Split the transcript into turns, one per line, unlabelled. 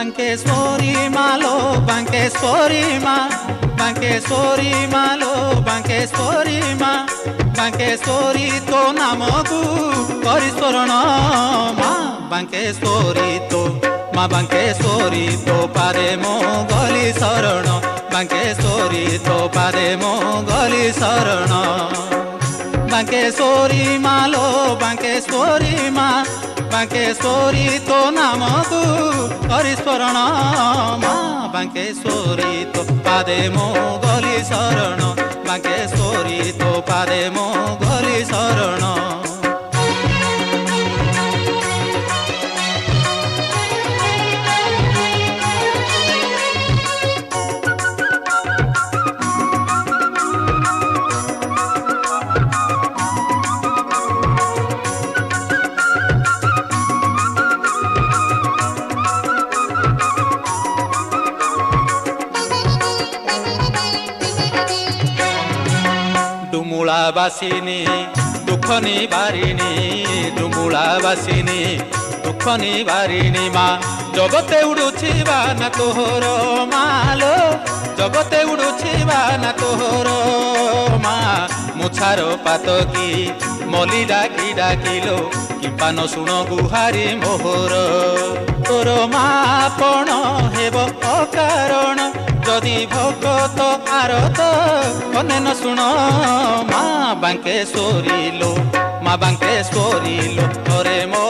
বাঙ্কেশ্বরী মালো বাঙ্কেশ্বরী মা বাঙ্কেশ্বরী মালো বাঙ্কেশ্বরী মা বাঙ্কেশ্বরী তো নামকু করি স্মরণ মা বাঙ্কেশ্বরী তো মা বাঙ্কেশ্বরী তো পাদে মো গলি শরণ বাঙ্কেশ্বরী তো পাদে মো গলি শরণ বাঙ্কেশ্বরী মালো বাঙ্কেশ্বরী মা বাঙ্কেশ্বরী তো নামকু করি স্মরণ মা বাঙ্কেশ্বরী তো পাদে মো গলি শরণ বাঙ্কেশ্বরী তো পাদে মো গলি শরণ ডুমুলা বাসিনী দুঃখ নিবারিণী ডুমুলা বাসিনী দুঃখ নিবারিণী মা জগতে উড়ুছিবা না তোহর মালো জগতে উড়ুছিবা না তোহর মা মুছার পাত কি মলি ডাকি ডাকিলো কি পান শুণ গুহারি মোহর তোর মা পণ হেব অকাରଣ যদি ভগত আরত কনে ন শুণ মা বাঙ্কেশ্বরী লো মা বাঙ্কেশ্বরী লো তোরে মো